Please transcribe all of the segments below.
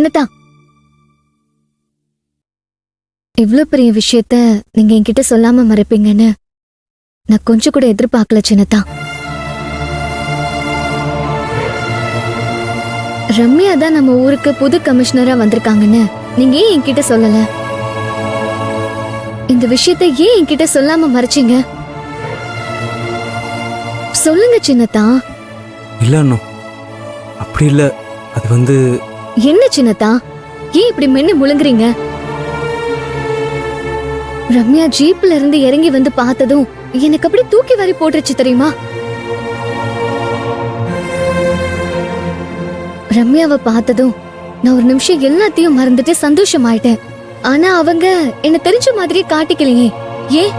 சின்னதா, இவ்ளோ பெரிய விஷயத்த நீங்க என்கிட்ட சொல்லாம மறைப்பீங்கன்னு நான் கொஞ்சம் கூட எதிர்பார்க்கல சின்னதா. ரம்யா தான் நம்ம ஊருக்கு புது கமிஷனரா வந்திருக்காங்கன்னு நீங்க ஏன் என்கிட்ட சொல்லல? இந்த விஷயத்தை ஏன் என்கிட்ட சொல்லாம மறைச்சீங்க? சொல்லுங்க சின்னதா. இல்ல அண்ணா, அப்படி இல்ல. அது என்ன சின்னதா, ஏன் இப்படி மென்னு முழுங்குறீங்க? ரம்யா ஜீப்ல இருந்து இறங்கி வந்து பார்த்ததும் எனக்கு அப்படி தூக்கி வாரி போட்டுருச்சு தெரியுமா? ரம்யாவை பார்த்ததும் நான் ஒரு நிமிஷம் எல்லாத்தையும் மறந்துட்டு சந்தோஷமாயிட்டேன். ஆனா அவங்க என்ன தெரிஞ்ச மாதிரியே காட்டிக்கலையே, ஏன்?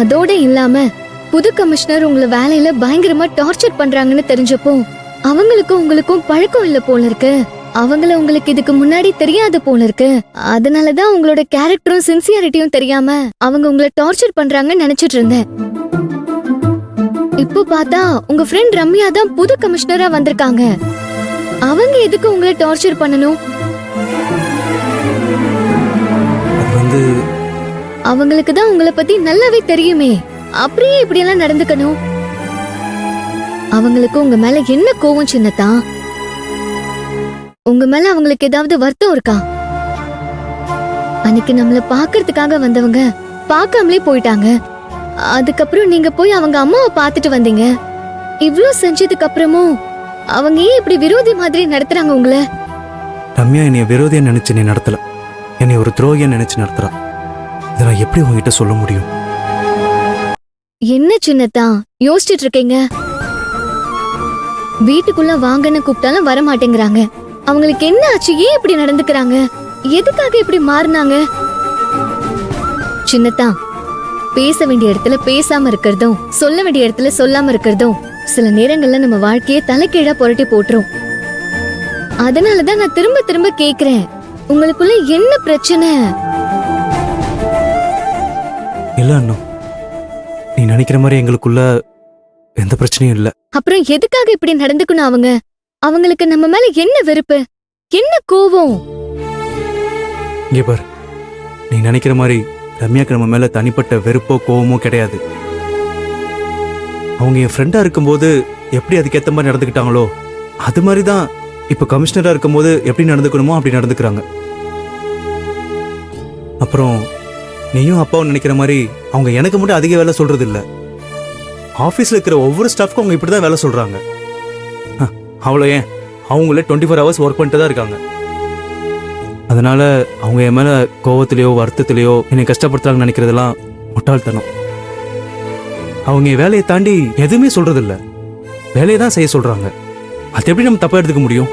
அதோட இல்லாம புது கமிஷனர் உங்களை வேலையில பயங்கரமா டார்ச்சர் பண்றாங்கன்னு தெரிஞ்சப்போ அவங்களுக்கும் உங்களுக்கும் பழக்கம் இல்ல போல இருக்கு. அவங்கள உங்களுக்கு இதுக்கு முன்னாடி தெரியாது போல இருக்கு. அதனாலதான் உங்களோட கேரக்டரும் சின்சியாரிட்டியும் தெரியாம அவங்க உங்களை டார்ச்சர் பண்றாங்கன்னு நினைச்சிட்டு இருந்தேன். இப்போ பார்த்தா உங்க ஃப்ரெண்ட் ரம்யா தான் புது கமிஷனரா வந்திருக்காங்க. அவங்க எதுக்கு உங்களை டார்ச்சர் பண்ணணும்? அவங்களுக்கு தான் உங்களை பத்தி நல்லாவே தெரியுமே, அப்படியே இப்படி எல்லாம் நடந்துக்கணும்? அவங்களுக்கு உங்க மேல என்ன கோவம் சின்னதா? உங்க மேல அவங்களுக்கு ஏதாவது வருத்தம் இருக்கா? அன்னைக்கு நம்மள பாக்குறதுக்காக வந்தவங்க பார்க்காமலே போயிட்டாங்க. அதுக்கப்புறம் நீங்க போய் அவங்க அம்மாவை பார்த்துட்டு வந்தீங்க. இவ்ளோ செஞ்சதுக்கு அப்புறமும் அவங்க ஏன் இப்படி விரோதி மாதிரி நடத்துறாங்க உங்களை? ரம்யா என்னைய விரோதியா நினைச்சு நீ நடத்தல, என்னை ஒரு துரோகியா நினைச்சு நடத்துறா. இதை நான் எப்படி உங்ககிட்ட சொல்ல முடியும்? என்ன சின்னதா யோசிச்சுட்டு இருக்கீங்க? வீட்டுக்குள்ள வாங்கன்னு கூப்பிட்டாலும் வர மாட்டேங்கிறாங்க. அவங்களுக்கு என்ன ஆச்சு? ஏன் இப்படி நடந்துக்கிறாங்க? எதுக்காக இப்படி மாறினாங்க? சின்னதா, பேச வேண்டிய இடத்துல பேசாம இருக்கிறதும் சொல்ல வேண்டிய இடத்துல சொல்லாம இருக்கிறதும் சில நேரங்கள்ல நம்ம வாழ்க்கையை தலைகீழா புரட்டி போட்டுரும். அதனாலதான் நான் திரும்ப திரும்ப கேக்குறேன், உங்களுக்குள்ள என்ன பிரச்சனை? இல்ல அண்ணா, நீ நினைக்கிற மாதிரி எங்களுக்குள்ள எந்த பிரச்சனையும் இல்ல. அப்புறம் எதுக்காக இப்படி நடந்துக்கணும்? அவங்களுக்கு நம்ம மேல என்ன வெறுப்பு, என்ன கோவம்? இங்க பாரு, நீ நினைக்கிற மாதிரி ரம்யாக்கு நம்ம மேல தனிப்பட்ட வெறுப்போ கோவமோ கிடையாது. அவங்க என் ஃப்ரெண்டா இருக்கும்போது எப்படி அதுக்கேற்ற மாதிரி நடந்துக்கிட்டாங்களோ அது மாதிரிதான் இப்ப கமிஷனரா இருக்கும்போது எப்படி நடந்துக்கணுமோ அப்படி நடந்துக்கிறாங்க. அப்புறம் நீயும் அப்பாவும் நினைக்கிற மாதிரி அவங்க எனக்கு மட்டும் அதிக வேலை சொல்றது இல்ல. ஆஃபீஸில் இருக்கிற ஒவ்வொரு ஸ்டாஃப்க்கும் அவங்க இப்படி தான் வேலை சொல்கிறாங்க. அவ்வளோ ஏன், அவங்களே 24 hours ஒர்க் பண்ணிட்டு தான் இருக்காங்க. அதனால அவங்க என் மேலே கோவத்திலையோ வருத்தத்திலையோ என்னை கஷ்டப்படுத்துறாங்கன்னு நினைக்கிறதெல்லாம் முட்டாள்தனம். அவங்க என் வேலையை தாண்டி எதுவுமே சொல்றதில்ல, வேலையை தான் செய்ய சொல்கிறாங்க. அது எப்படி நம்ம தப்பாக எடுத்துக்க முடியும்?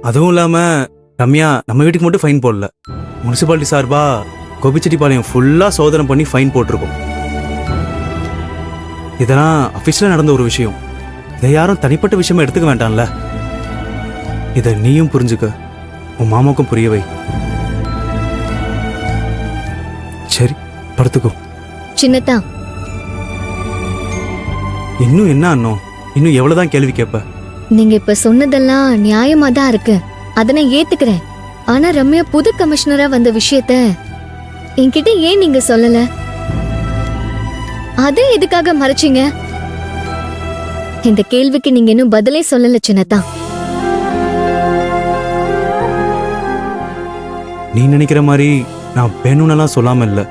அதுவும் இல்லாமல் ரம்யா நம்ம வீட்டுக்கு மட்டும் ஃபைன் போடல, முனிசிபாலிட்டி சார்பாக கோபிச்செட்டிப்பாளையம் ஃபுல்லாக சோதனை பண்ணி ஃபைன் போட்டிருக்கோம். இதெல்லாம் அஃபிஷியலாக நடந்த ஒரு விஷயம். இதை யாரும் தனிப்பட்ட விஷயமா எடுத்துக்க வேண்டாம்ல. இதை நீயும் புரிஞ்சுக்க, உன் மாமாவுக்கும் புரிய வை. சரி, படுத்துக்கோ. சின்னதா, இன்னும் என்ன அண்ணோ, இன்னும் எவ்வளவுதான் கேள்வி கேட்ப? நீங்க இப்ப சொன்னதெல்லாம் நியாயமா தான் இருக்கு, அதை நான் ஏத்துக்கிறேன். ஆனா ரம்யா புது கமிஷனரா வந்த விஷயத்த என்கிட்ட ஏன் நீங்க சொல்லல? அதை எதுக்காக மறைச்சீங்க? இந்த கேள்விக்கு நீங்க இன்னும் பதிலே சொல்லல சின்னதா. நீ நினைக்கிற மாதிரி நான் வேணும்னெல்லாம் சொல்லாம இல்ல.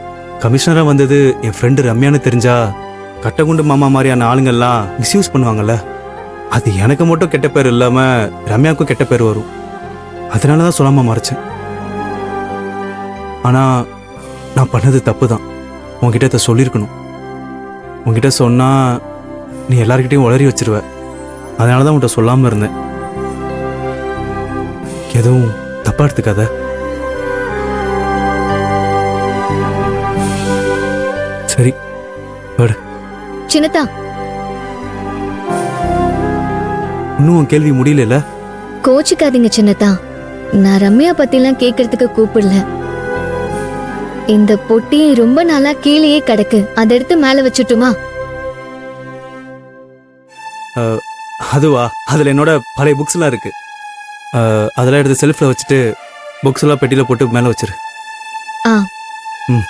கமிஷனரா வந்தது என் ஃப்ரெண்டு ரம்யான்னு தெரிஞ்சா கட்டகுண்டு மாமா மாதிரியான ஆளுங்கெல்லாம் மிஸ்யூஸ் பண்ணுவாங்கல்ல. அது எனக்கு மட்டும் கெட்ட பேர் இல்லாம ரம்யாவுக்கும் கெட்ட பேர் வரும். அதனாலதான் சொல்லாம மறைச்சேன். ஆனா நான் பண்ணது தப்பு தான். உன்கிட்ட இதை சொல்லியிருக்கணும். உன்கிட்ட சொன்னா நீ எல்லார்கிட்டையும் உளறி வச்சிருவ. அதனாலதான் உன்கிட்ட சொல்லாம இருந்தேன். எதுவும் தப்பா எடுத்துக்காத. சரி, படு. சின்னதா, இன்னும் உன் கேள்வி முடியல. கோச்சிக்காதீங்க சின்னதா. நான் ரம்யா பத்திலாம் கேட்கறதுக்கு கூப்பிடல. இந்த பொட்டி ரொம்ப நாளா கீழேயே கிடக்கு, அதை எடுத்து மேல வச்சுட்டுமா? அதுவா, அதுல என்னோட பழைய புக்ஸ் எல்லாம் இருக்கு. அதெல்லாம் எடுத்து செல்ஃபில் வச்சுட்டு புக்ஸ் எல்லாம் பெட்டியில் போட்டு மேலே வச்சிரு. ஆ ம்